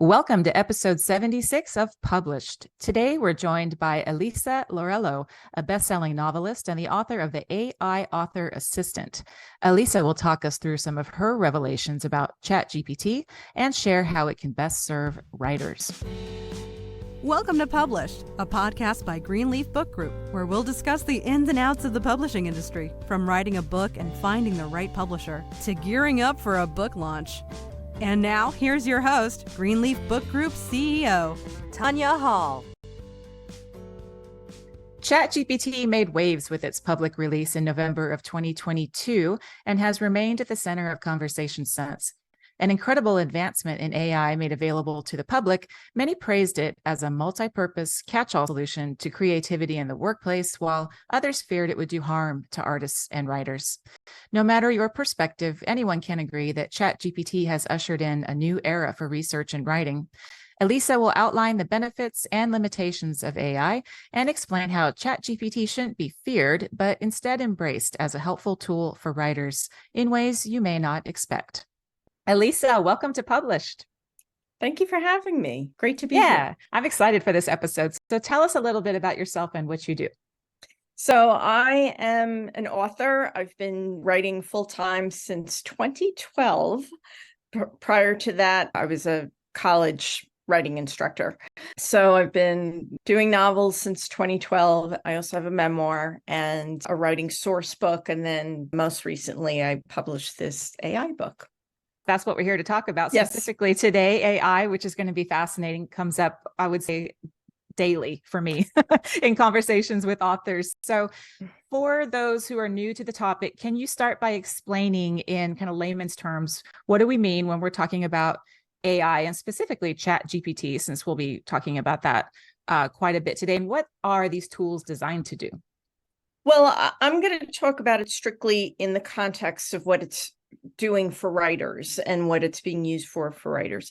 Welcome to episode 76 of Published. Today, we're joined by Elisa Lorello, a best-selling novelist and the author of the AI Author Assistant. Elisa will talk us through some of her revelations about ChatGPT and share how it can best serve writers. Welcome to Published, a podcast by Greenleaf Book Group, where we'll discuss the ins and outs of the publishing industry, from writing a book and finding the right publisher to gearing up for a book launch. And now, here's your host, Greenleaf Book Group CEO, Tanya Hall. ChatGPT made waves with its public release in November of 2022 and has remained at the center of conversation since. An incredible advancement in AI made available to the public, many praised it as a multi-purpose catch-all solution to creativity in the workplace, while others feared it would do harm to artists and writers. No matter your perspective, anyone can agree that ChatGPT has ushered in a new era for research and writing. Elisa will outline the benefits and limitations of AI and explain how ChatGPT shouldn't be feared, but instead embraced as a helpful tool for writers in ways you may not expect. Elisa, welcome to Published. Thank you for having me. Great to be here. I'm excited for this episode. So tell us a little bit about yourself and what you do. So I am an author. I've been writing full-time since 2012. Prior to that, I was a college writing instructor. So I've been doing novels since 2012. I also have a memoir and a writing source book. And then most recently, I published this AI book. That's what we're here to talk about. Yes. Specifically today, AI, which is going to be fascinating, comes up, I would say, daily for me in conversations with authors. So for those who are new to the topic, can you start by explaining in kind of layman's terms, what do we mean when we're talking about AI and specifically ChatGPT, since we'll be talking about that quite a bit today? And what are these tools designed to do? Well, I'm going to talk about it strictly in the context of what it's doing for writers and what it's being used for writers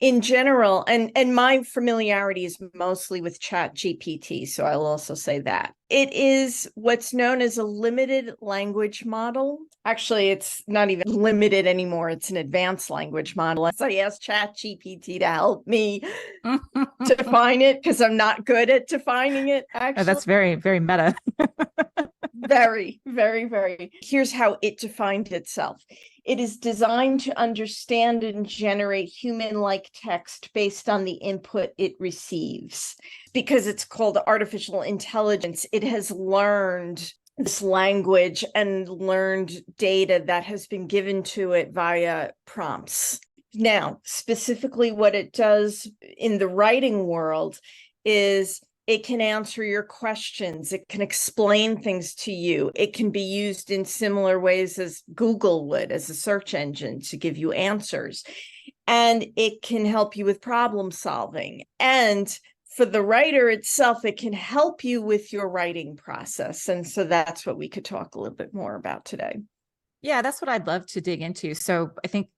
in general. And my familiarity is mostly with ChatGPT, so I'll also say that it is what's known as a limited language model. Actually, it's not even limited anymore. It's an advanced language model. So I asked ChatGPT to help me define it because I'm not good at defining it. Actually, that's very, very meta. Very, very, very. Here's how it defined itself. It is designed to understand and generate human-like text based on the input it receives. Because it's called artificial intelligence, it has learned this language and learned data that has been given to it via prompts. Now, specifically what it does in the writing world is it can answer your questions. It can explain things to you. It can be used in similar ways as Google would, as a search engine, to give you answers. And it can help you with problem solving. And for the writer itself, it can help you with your writing process. And so that's what we could talk a little bit more about today. Yeah, that's what I'd love to dig into. So I think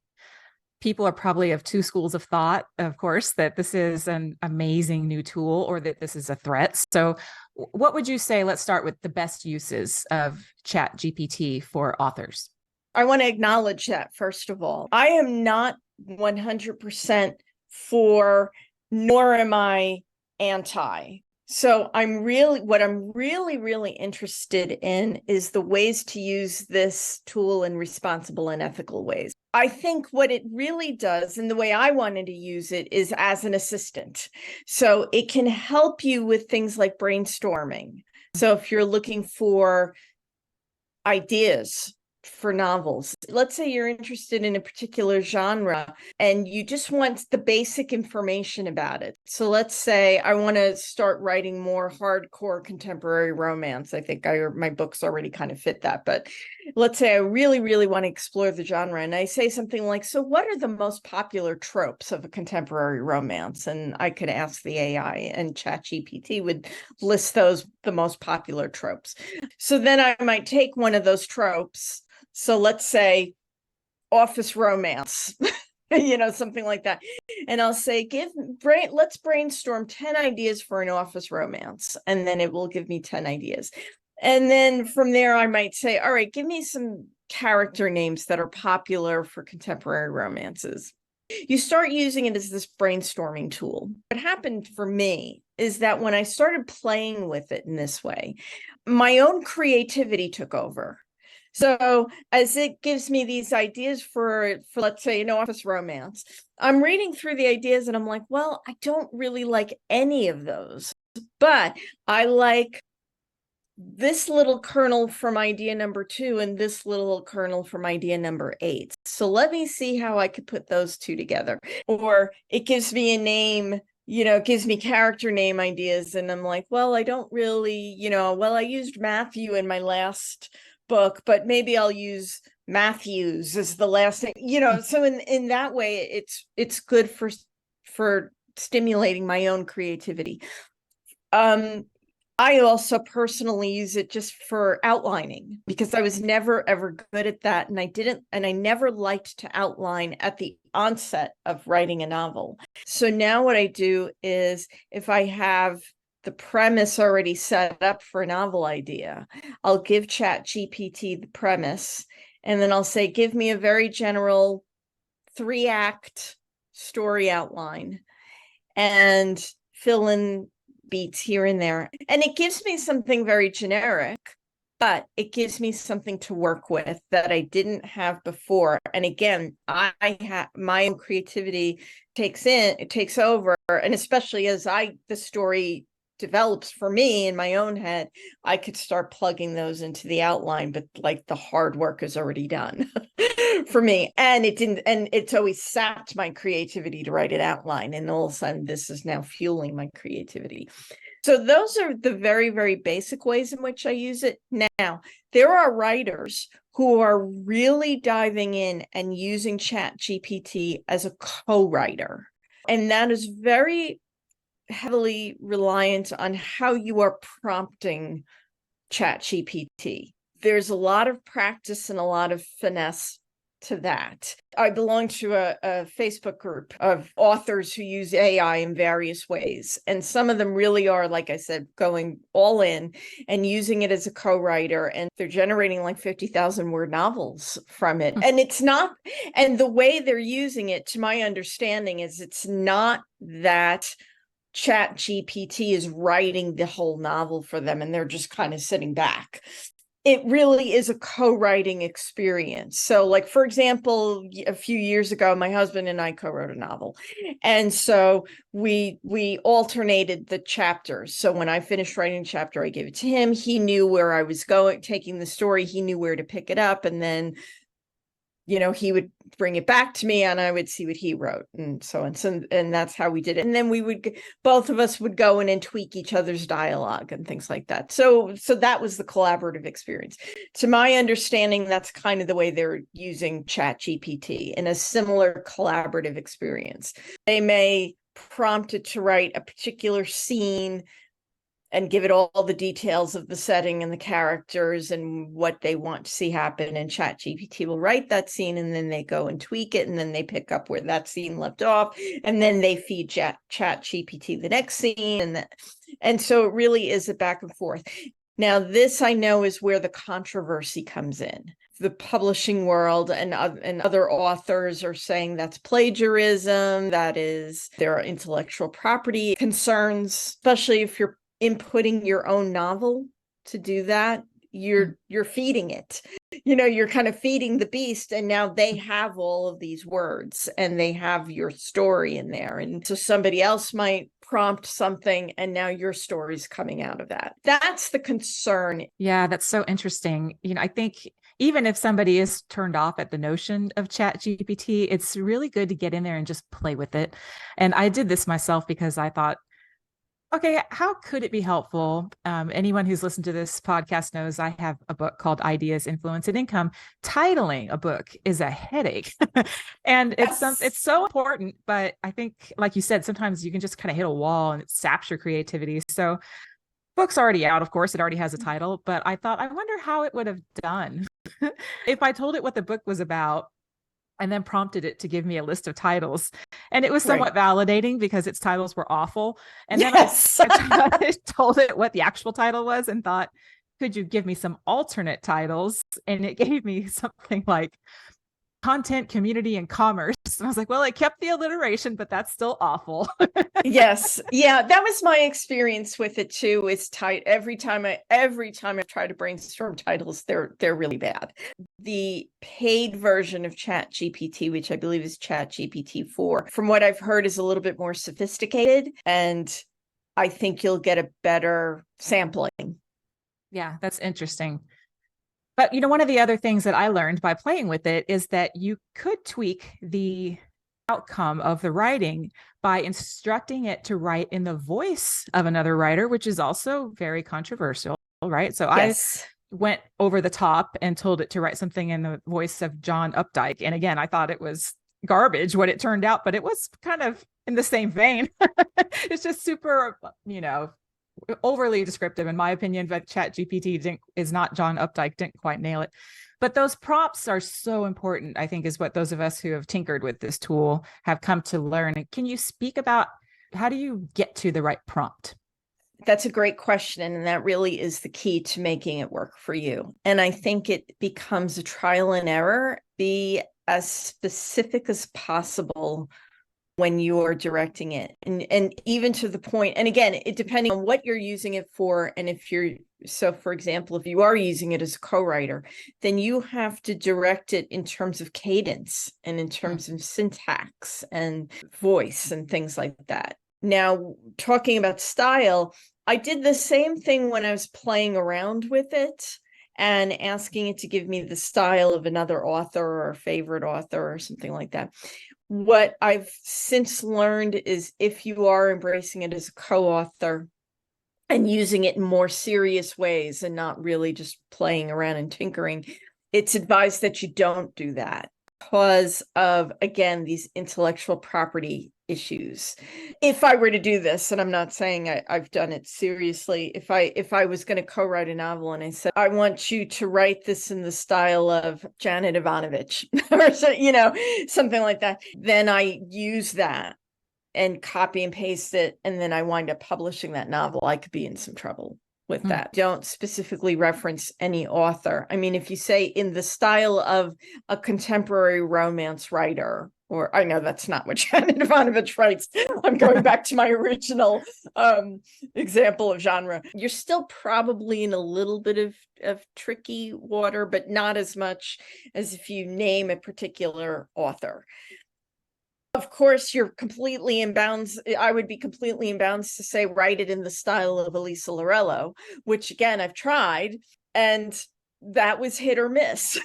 people are probably of two schools of thought, of course, that this is an amazing new tool or that this is a threat. So what would you say, let's start with the best uses of ChatGPT for authors? I want to acknowledge that, first of all. I am not 100% for, nor am I anti. So what I'm really interested in is the ways to use this tool in responsible and ethical ways. I think what it really does, and the way I wanted to use it, is as an assistant. So it can help you with things like brainstorming. So if you're looking for ideas for novels, let's say you're interested in a particular genre and you just want the basic information about it. So let's say I want to start writing more hardcore contemporary romance. I think my books already kind of fit that, but let's say I really want to explore the genre. And I say something like, so what are the most popular tropes of a contemporary romance? And I could ask the AI, and ChatGPT would list the most popular tropes. So then I might take one of those tropes. So let's say office romance, something like that. And I'll say, let's brainstorm 10 ideas for an office romance. And then it will give me 10 ideas. And then from there, I might say, all right, give me some character names that are popular for contemporary romances. You start using it as this brainstorming tool. What happened for me is that when I started playing with it in this way, my own creativity took over. So as it gives me these ideas for let's say, office romance, I'm reading through the ideas and I'm like, well, I don't really like any of those, but I like this little kernel from idea number 2 and this little kernel from idea number 8. So let me see how I could put those two together. Or it gives me a name, it gives me character name ideas. And I'm like, well, I don't really, I used Matthew in my last book, but maybe I'll use Matthews as the last thing, so in that way, it's good for stimulating my own creativity. I also personally use it just for outlining because I was never, ever good at that. And I never liked to outline at the onset of writing a novel. So now what I do is if I have the premise already set up for a novel idea, I'll give ChatGPT the premise, and then I'll say, give me a very general 3-act story outline and fill in beats here and there. And it gives me something very generic, but it gives me something to work with that I didn't have before. And again, I have my own creativity takes over. And especially as the story develops for me in my own head, I could start plugging those into the outline, but like the hard work is already done for me. And it's always sapped my creativity to write an outline. And all of a sudden this is now fueling my creativity. So those are the very, very basic ways in which I use it. Now, there are writers who are really diving in and using ChatGPT as a co-writer. And that is very heavily reliant on how you are prompting ChatGPT. There's a lot of practice and a lot of finesse to that. I belong to a Facebook group of authors who use AI in various ways. And some of them really are, like I said, going all in and using it as a co-writer. And they're generating like 50,000 word novels from it. And and the way they're using it, to my understanding, is it's not that ChatGPT is writing the whole novel for them and they're just kind of sitting back. It really is a co-writing experience. So like, for example, a few years ago, my husband and I co-wrote a novel. And so we alternated the chapters. So when I finished writing a chapter, I gave it to him. He knew where I was taking the story. He knew where to pick it up. And then he would bring it back to me and I would see what he wrote and so on. So, and that's how we did it. And then both of us would go in and tweak each other's dialogue and things like that. So that was the collaborative experience. To my understanding, that's kind of the way they're using ChatGPT in a similar collaborative experience. They may prompt it to write a particular scene and give it all the details of the setting and the characters and what they want to see happen. And ChatGPT will write that scene, and then they go and tweak it, and then they pick up where that scene left off, and then they feed ChatGPT the next scene. And so it really is a back and forth. Now, this I know is where the controversy comes in. The publishing world and other authors are saying that's plagiarism, that is, there are intellectual property concerns, especially if you're inputting your own novel to do that. You're feeding it, you're kind of feeding the beast, and now they have all of these words and they have your story in there, and so somebody else might prompt something and now your story's coming out of that. That's the concern. Yeah, that's so interesting. I think even if somebody is turned off at the notion of ChatGPT, it's really good to get in there and just play with it. And I did this myself because I thought, okay, how could it be helpful? Anyone who's listened to this podcast knows I have a book called Ideas, Influence, and Income. Titling a book is a headache. And it's so important. But I think, like you said, sometimes you can just kind of hit a wall and it saps your creativity. So book's already out, of course, it already has a title. But I thought, I wonder how it would have done if I told it what the book was about and then prompted it to give me a list of titles. And it was somewhat validating because its titles were awful. And then I told it what the actual title was and thought, could you give me some alternate titles? And it gave me something like content, community, and commerce. And I was like, well, I kept the alliteration, but that's still awful. Yes. Yeah, that was my experience with it too. It's tight. Every time I try to brainstorm titles, they're really bad. The paid version of ChatGPT, which I believe is ChatGPT 4, from what I've heard, is a little bit more sophisticated, and I think you'll get a better sampling. Yeah, that's interesting. But, one of the other things that I learned by playing with it is that you could tweak the outcome of the writing by instructing it to write in the voice of another writer, which is also very controversial, right? So Yes. I went over the top and told it to write something in the voice of John Updike. And again, I thought it was garbage what it turned out, but it was kind of in the same vein. It's just super, overly descriptive in my opinion, but ChatGPT is not John Updike, didn't quite nail it. But those prompts are so important, I think, is what those of us who have tinkered with this tool have come to learn. And can you speak about how do you get to the right prompt? That's a great question. And that really is the key to making it work for you. And I think it becomes a trial and error. Be as specific as possible when you're directing it, and even to the point, and again, it depending on what you're using it for. And so for example, if you are using it as a co-writer, then you have to direct it in terms of cadence and in terms of syntax and voice and things like that. Now, talking about style, I did the same thing when I was playing around with it and asking it to give me the style of another author or a favorite author or something like that. What I've since learned is if you are embracing it as a co-author and using it in more serious ways and not really just playing around and tinkering, it's advised that you don't do that because of, again, these intellectual property issues. If I were to do this, and I'm not saying I've done it seriously, if I was going to co-write a novel and I said, I want you to write this in the style of Janet Ivanovich or something like that, then I use that and copy and paste it, and then I wind up publishing that novel, I could be in some trouble with that. Don't specifically reference any author. I mean, if you say in the style of a contemporary romance writer, or I know that's not what Janet Ivanovich writes. I'm going back to my original example of genre. You're still probably in a little bit of tricky water, but not as much as if you name a particular author. Of course, you're completely in bounds. I would be completely in bounds to say, write it in the style of Elisa Lorello, which again, I've tried, and that was hit or miss.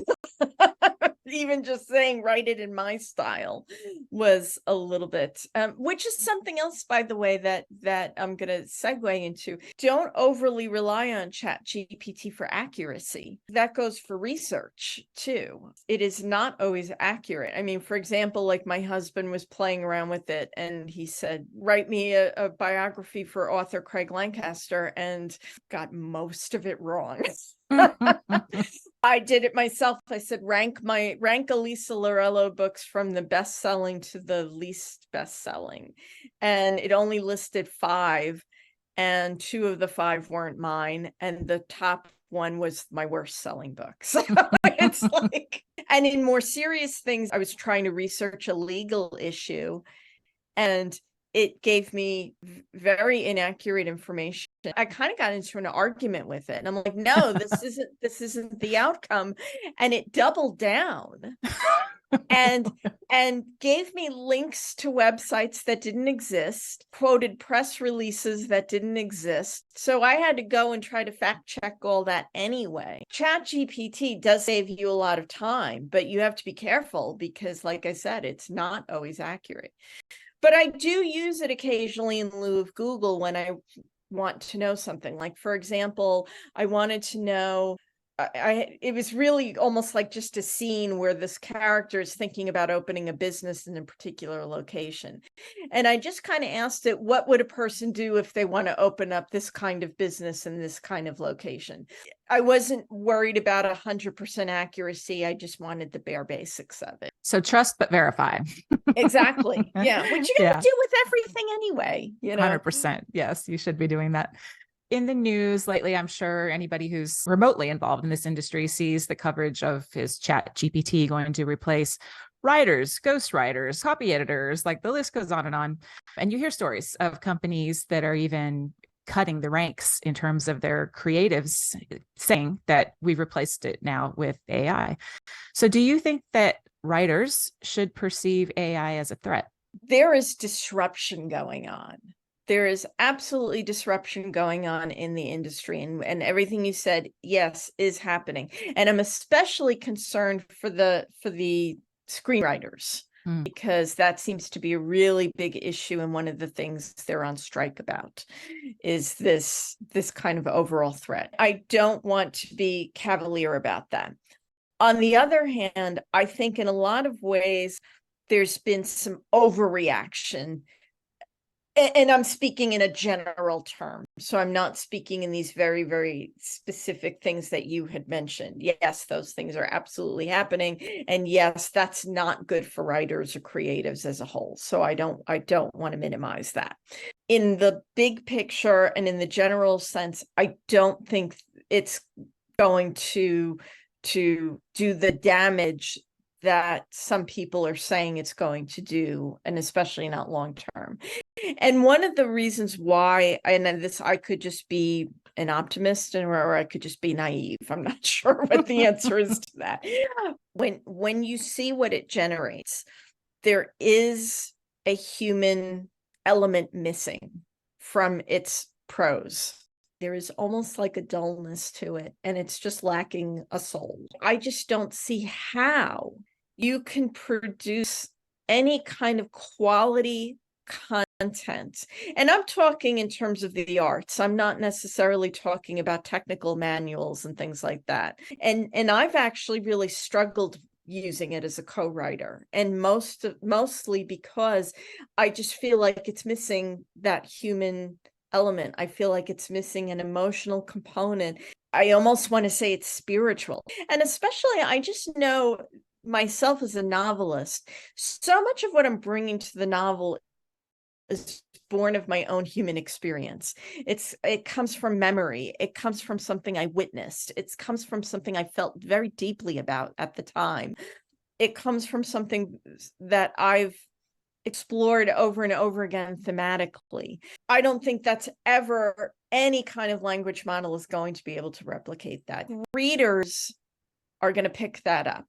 Even just saying write it in my style was a little bit, which is something else, by the way, that I'm going to segue into. Don't overly rely on ChatGPT for accuracy. That goes for research too. It is not always accurate. I mean, for example, like my husband was playing around with it and he said, write me a biography for author Craig Lancaster, and got most of it wrong. I did it myself. I said, rank Elisa Lorello books from the best-selling to the least best-selling. And it only listed 5, and 2 of the 5 weren't mine. And the top one was my worst-selling book. So it's like, and in more serious things, I was trying to research a legal issue, and it gave me very inaccurate information. I kind of got into an argument with it, and I'm like, no, this isn't the outcome. And it doubled down and gave me links to websites that didn't exist, quoted press releases that didn't exist. So I had to go and try to fact check all that anyway. ChatGPT does save you a lot of time, but you have to be careful because, like I said, it's not always accurate. But I do use it occasionally in lieu of Google when I want to know something. Like, for example, I wanted to know, it was really almost like just a scene where this character is thinking about opening a business in a particular location. And I just kind of asked it, what would a person do if they want to open up this kind of business in this kind of location? I wasn't worried about 100% accuracy. I just wanted the bare basics of it. So trust but verify. Exactly. Yeah. Which you're going to do with everything anyway, 100%. Yes, you should be doing that. in the news lately, I'm sure anybody who's remotely involved in this industry sees the coverage of his ChatGPT going to replace writers, ghostwriters, copy editors, like the list goes on and on. And you hear stories of companies that are even cutting the ranks in terms of their creatives, saying that we've replaced it now with AI. So do you think that writers should perceive AI as a threat? There is disruption going on. There is absolutely disruption going on in the industry, and everything you said, yes, is happening. And I'm especially concerned for the screenwriters, because that seems to be a really big issue, and one of the things they're on strike about is this kind of overall threat. I don't want to be cavalier about that. On the other hand, I think in a lot of ways there's been some overreaction, and I'm speaking in a general term. So I'm not speaking in these very, very specific things that you had mentioned. Yes, those things are absolutely happening. And yes, that's not good for writers or creatives as a whole. So I don't want to minimize that. In the big picture and in the general sense, I don't think it's going to do the damage that some people are saying it's going to do, and especially not long term. And one of the reasons why, and this, I could just be an optimist, or I could just be naive. I'm not sure what the answer is to that. When you see what it generates, there is a human element missing from its prose. There is almost like a dullness to it, and it's just lacking a soul. I just don't see how you can produce any kind of quality content. And I'm talking in terms of the arts. I'm not necessarily talking about technical manuals and things like that. And I've actually really struggled using it as a co-writer, and mostly because I just feel like it's missing that human element. I feel like it's missing an emotional component. I almost want to say it's spiritual. And especially, I just know myself as a novelist, so much of what I'm bringing to the novel is born of my own human experience. It comes from memory. It comes from something I witnessed. It comes from something I felt very deeply about at the time. It comes from something that I've explored over and over again thematically. I don't think that's ever any kind of language model is going to be able to replicate that. Readers are going to pick that up,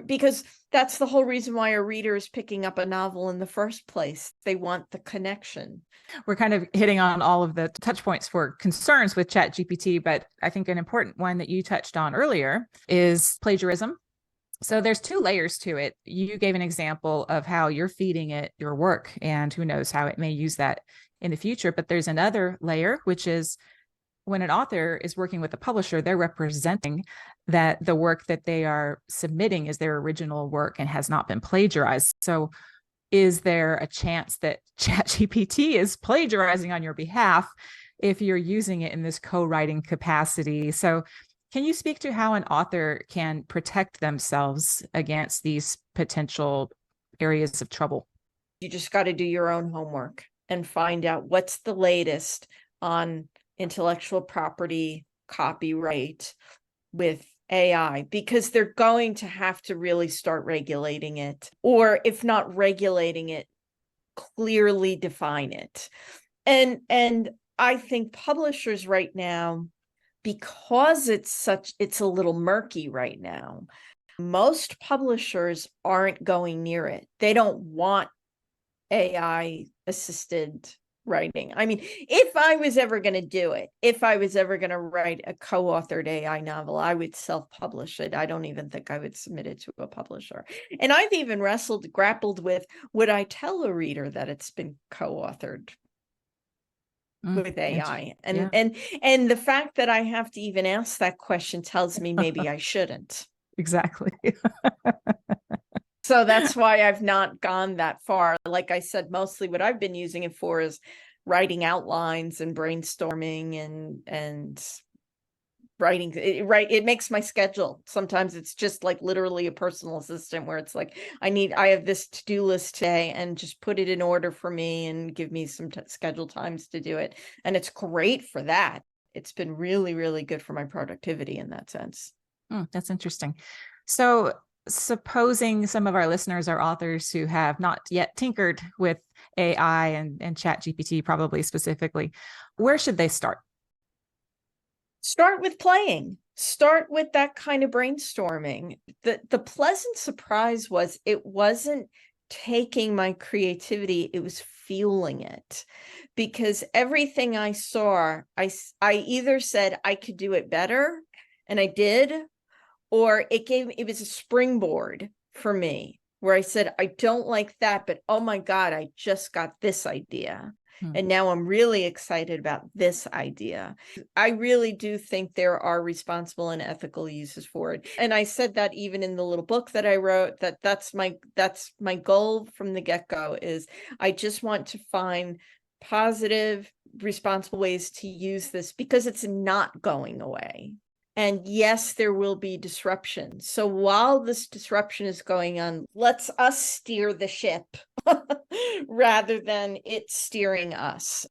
because that's the whole reason why a reader is picking up a novel in the first place. They want the connection. We're kind of hitting on all of the touch points for concerns with ChatGPT, but I think an important one that you touched on earlier is plagiarism. So there's two layers to it. You gave an example of how you're feeding it your work, and who knows how it may use that in the future. But there's another layer, which is when an author is working with a publisher, they're representing that the work that they are submitting is their original work and has not been plagiarized. So is there a chance that ChatGPT is plagiarizing on your behalf if you're using it in this co-writing capacity? So can you speak to how an author can protect themselves against these potential areas of trouble? You just got to do your own homework and find out what's the latest on intellectual property, copyright with AI, because they're going to have to really start regulating it, or if not regulating it, clearly define it. And I think publishers right now, because it's a little murky right now, most publishers aren't going near it. They don't want AI assisted writing. I mean, if I was ever going to do it, if I was ever going to write a co-authored AI novel, I would self-publish it. I don't even think I would submit it to a publisher. And I've even grappled with, would I tell a reader that it's been co-authored with AI? And the fact that I have to even ask that question tells me maybe I shouldn't. Exactly. So that's why I've not gone that far. Like I said, mostly what I've been using it for is writing outlines and brainstorming and writing. It makes my schedule. Sometimes it's just like literally a personal assistant where it's like, I have this to-do list today, and just put it in order for me and give me some schedule times to do it. And it's great for that. It's been really, really good for my productivity in that sense. That's interesting. So supposing some of our listeners are authors who have not yet tinkered with AI and ChatGPT, probably specifically, where should they start? Start with playing. Start with that kind of brainstorming. The pleasant surprise was it wasn't taking my creativity, it was fueling it. Because everything I saw, I either said I could do it better, and I did, or it was a springboard for me where I said, I don't like that, but oh my God, I just got this idea. And now I'm really excited about this idea. I really do think there are responsible and ethical uses for it. And I said that even in the little book that I wrote, that's my goal from the get-go, is I just want to find positive, responsible ways to use this, because it's not going away. And yes, there will be disruption. So while this disruption is going on, let's us steer the ship rather than it steering us.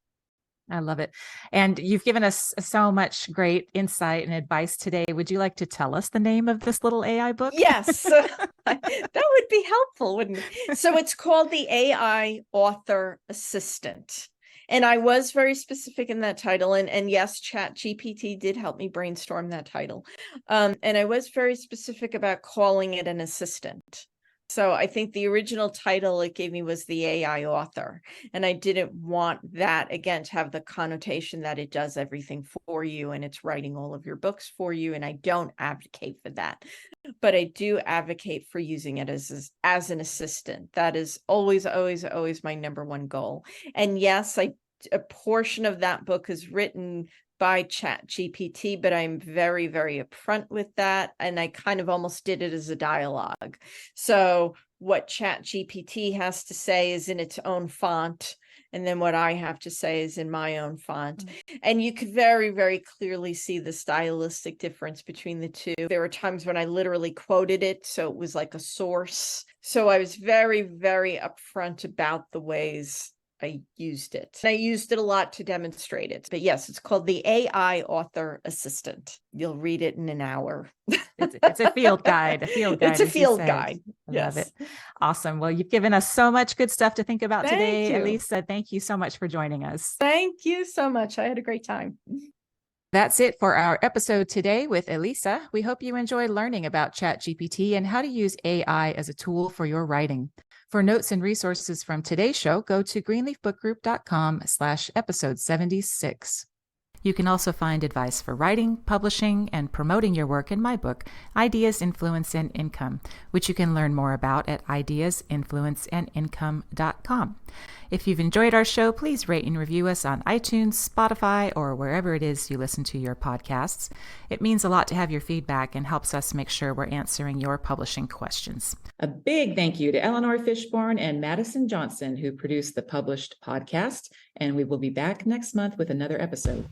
I love it. And you've given us so much great insight and advice today. Would you like to tell us the name of this little AI book? Yes, that would be helpful, wouldn't it? So it's called the AI Author Assistant. And I was very specific in that title. And yes, ChatGPT did help me brainstorm that title. And I was very specific about calling it an assistant. So I think the original title it gave me was the AI author. And I didn't want that, again, to have the connotation that it does everything for you and it's writing all of your books for you. And I don't advocate for that. But I do advocate for using it as an assistant. That is always, always, always my number one goal. And yes, a portion of that book is written by ChatGPT, but I'm very, very upfront with that. And I kind of almost did it as a dialogue. So what ChatGPT has to say is in its own font. And then what I have to say is in my own font. And you could very, very clearly see the stylistic difference between the two. There were times when I literally quoted it, so it was like a source. So I was very, very upfront about the ways I used it. I used it a lot to demonstrate it. But yes, it's called the AI Author Assistant. You'll read it in an hour. It's a field guide. It's a field guide. Yes. Love it. Awesome. Well, you've given us so much good stuff to think about today, you. Elisa. Thank you so much for joining us. Thank you so much. I had a great time. That's it for our episode today with Elisa. We hope you enjoyed learning about ChatGPT and how to use AI as a tool for your writing. For notes and resources from today's show, go to greenleafbookgroup.com/episode 76. You can also find advice for writing, publishing, and promoting your work in my book, Ideas, Influence, and Income, which you can learn more about at ideasinfluenceandincome.com. If you've enjoyed our show, please rate and review us on iTunes, Spotify, or wherever it is you listen to your podcasts. It means a lot to have your feedback and helps us make sure we're answering your publishing questions. A big thank you to Eleanor Fishborn and Madison Johnson, who produced the published podcast, and we will be back next month with another episode.